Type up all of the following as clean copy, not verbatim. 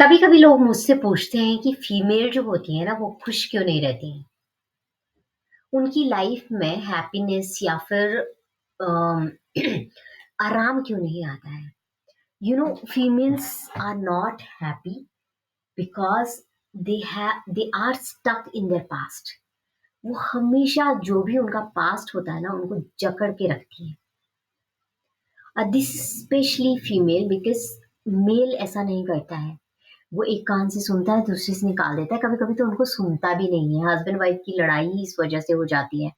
कभी कभी लोग मुझसे पूछते हैं कि फीमेल जो होती है ना वो खुश क्यों नहीं रहती हैं। उनकी लाइफ में हैप्पीनेस या फिर अम, आराम क्यों नहीं आता है। Females are not happy because they are stuck in their past. वो हमेशा जो भी उनका पास्ट होता है ना उनको जकड़ के रखती है। This specially female because male ऐसा नहीं करता है। वो एक कान से सुनता है दूसरे से निकाल देता है। कभी कभी तो उनको सुनता भी नहीं है। हस्बैंड वाइफ की लड़ाई ही इस वजह से हो जाती है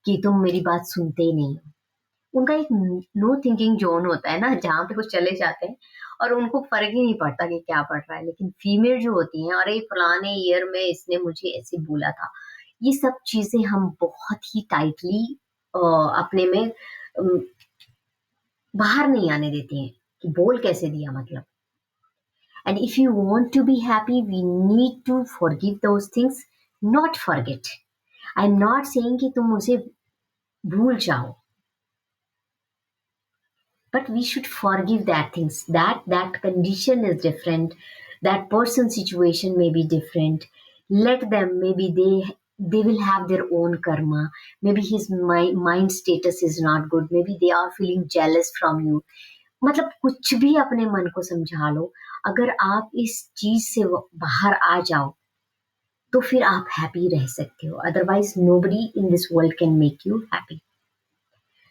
कि तुम मेरी बात सुनते ही नहीं हो। उनका एक नो थिंकिंग जोन होता है ना जहाँ पे वो चले जाते हैं और उनको फर्क ही नहीं पड़ता कि क्या पड़ रहा है। लेकिन फीमेल जो होती हैं, अरे फलाने ईयर में इसने मुझे ऐसे बोला था, ये सब चीजें हम बहुत ही टाइटली अपने में बाहर नहीं आने देती हैं कि बोल कैसे दिया मतलब। And if you want to be happy, we need to forgive those things, not forget. I'm not saying कि तुम उसे भूल जाओ, but we should forgive that things. That condition is different. That person's situation may be different. Let them. Maybe they will have their own karma. Maybe his mind status is not good. Maybe they are feeling jealous from you. मतलब कुछ भी अपने मन को समझा लो। अगर आप इस चीज से बाहर आ जाओ तो फिर आप हैप्पी रह सकते हो। Otherwise nobody in this world can make you happy.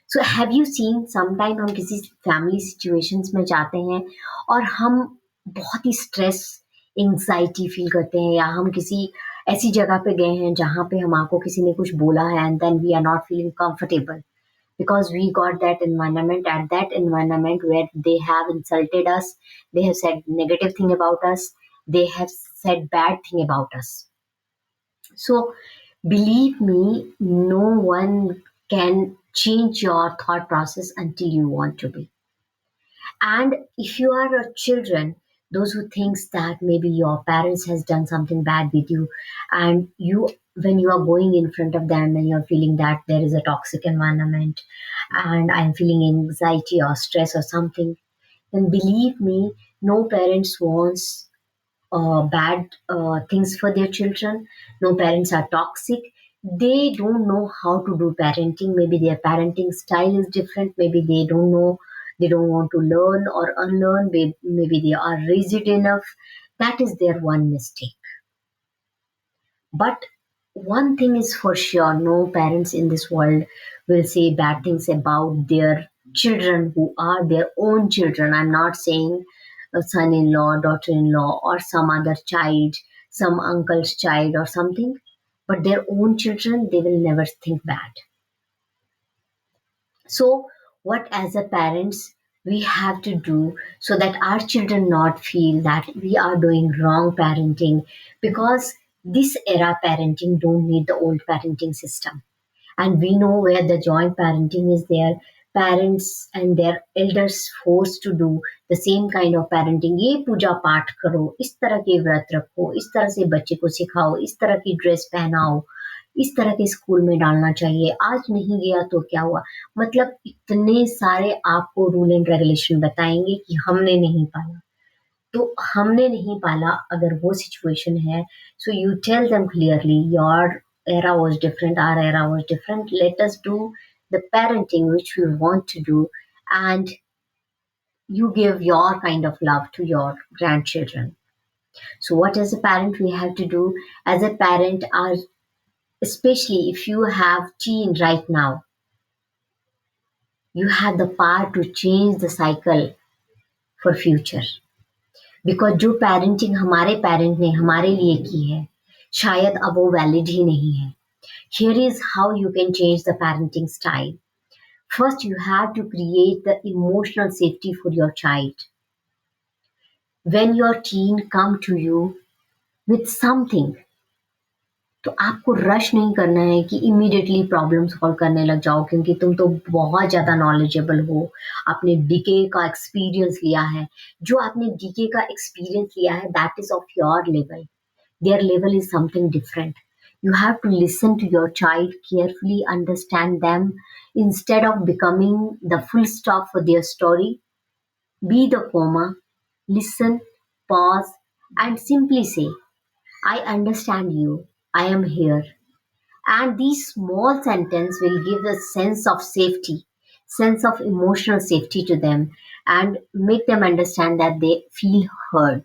So have you seen sometime हम किसी फैमिली सिचुएशंस में जाते हैं और हम बहुत ही स्ट्रेस एंजाइटी फील करते हैं, या हम किसी ऐसी जगह पे गए हैं जहाँ पे हमको किसी ने कुछ बोला है and then we are not feeling comfortable because we got that environment, at that environment where they have insulted us, they have said negative thing about us, they have said bad thing about us. So believe me, no one can change your thought process until you want to be. And if you are a children, those who thinks that maybe your parents has done something bad with you, and you when you are going in front of them and you're feeling that there is a toxic environment and I'm feeling anxiety or stress or something, then believe me, no parents wants bad things for their children. No parents are toxic. They don't know how to do parenting. Maybe their parenting style is different. Maybe they don't know, they don't want to learn or unlearn. Maybe they are rigid enough. That is their one mistake. But one thing is for sure, no parents in this world will say bad things about their children who are their own children. I'm not saying a son in law, daughter in law, or some other child, some uncle's child, or something. But their own children, they will never think bad. So, what as a parents we have to do so that our children not feel that we are doing wrong parenting, because this era parenting don't need the old parenting system. And we know where the joint parenting is there, parents and their elders forced to do the same kind of parenting। ये पूजा पाठ करो, इस तरह के व्रत रखो, इस तरह से बच्चे को सिखाओ, इस तरह की ड्रेस पहनाओ, इस तरह के स्कूल में डालना चाहिए, आज नहीं गया तो क्या हुआ। मतलब इतने सारे आपको रूल एंड रेगुलेशन बताएंगे कि हमने नहीं पाला। तो हमने नहीं पाला अगर वो सिचुएशन है, so you tell them clearly your era was different, our era was different, let us do the parenting which we want to do, and you give your kind of love to your grandchildren. So what as a parent we have to do as a parent are, especially if you have teen right now, you have the power to change the cycle for future। Because जो parenting हमारे parent ने हमारे लिए की है शायद अब वो वैलिड ही नहीं है। Here is how you can change the parenting style. First you have to create the emotional safety for your child. When your teen come to you with something, तो आपको रश नहीं करना है कि इमीडिएटली प्रॉब्लम सॉल्व करने लग जाओ, क्योंकि तुम तो बहुत ज़्यादा नॉलेजेबल हो, आपने डीके का एक्सपीरियंस लिया है। जो आपने डीके का एक्सपीरियंस लिया है that is of your level, their level is something different। You have to listen to your child carefully, understand them instead of becoming the full stop for their story। Be the comma, listen, pause, and simply say, I understand you, I am here. And these small sentence will give a sense of safety, sense of emotional safety to them, and make them understand that they feel heard.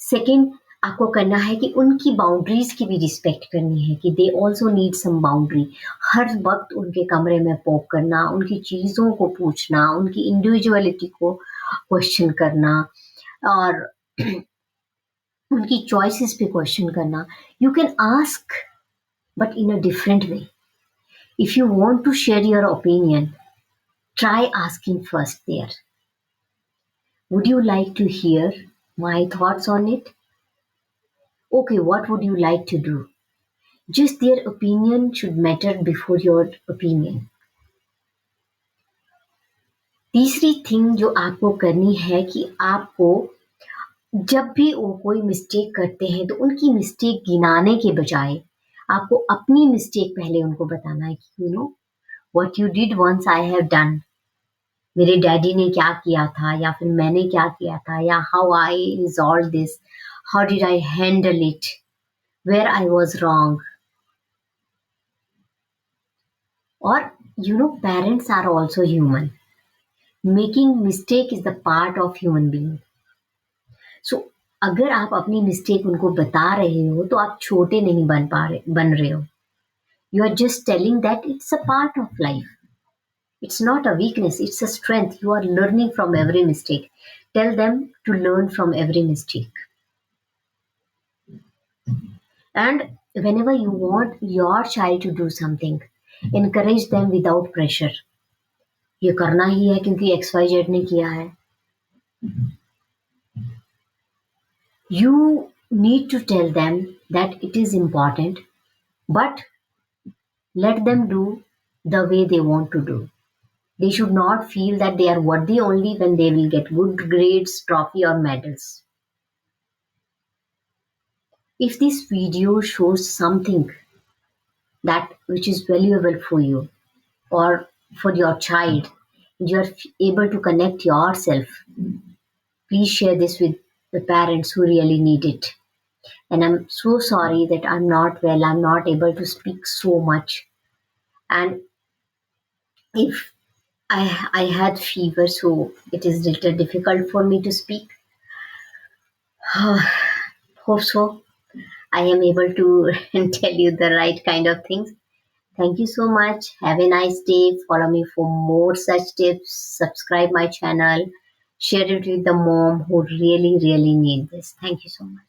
Second, आपको करना है कि उनकी boundaries की भी respect करनी है कि they also need some boundary. हर वक्त उनके कमरे में पोक करना, उनकी चीज़ों को पूछना, उनकी इंडिविजुअलिटी को क्वेश्चन करना और उनकी चॉइसेस पे क्वेश्चन करना। You can ask but in a different way. If you want to share your opinion, try asking first there. Would you like to hear my thoughts on it? Okay, what would you like to do? Just their opinion should matter before your opinion. तीसरी thing जो आपको करनी है कि आपको जब भी वो कोई मिस्टेक करते हैं तो उनकी मिस्टेक गिनाने के बजाय आपको अपनी मिस्टेक पहले उनको बताना है कि you know what you did once I have done. मेरे डैडी ने क्या किया था या फिर मैंने क्या किया था या how I resolve this, how did I handle it, where I was wrong. और parents are also human, making mistake is the part of human being. So अगर आप अपनी मिस्टेक उनको बता रहे हो तो आप छोटे नहीं बन रहे हो। You are just telling that it's a part of life. It's not a weakness, it's a strength. You are learning from every mistake. Tell them to learn from every mistake. And whenever you want your child to do something, encourage them without pressure. ये करना ही है क्योंकि XYZ ने किया है। You need to tell them that it is important, but let them do the way they want to do. They should not feel that they are worthy only when they will get good grades, trophy, or medals. If this video shows something that which is valuable for you or for your child, you are able to connect yourself, please share this with the parents who really need it. And I'm so sorry that I'm not well, I'm not able to speak so much. And if I had fever, so it is little difficult for me to speak. Hope so. I am able to tell you the right kind of things. Thank you so much. Have a nice day. Follow me for more such tips. Subscribe my channel. Share it with the mom who really, really need this. Thank you so much.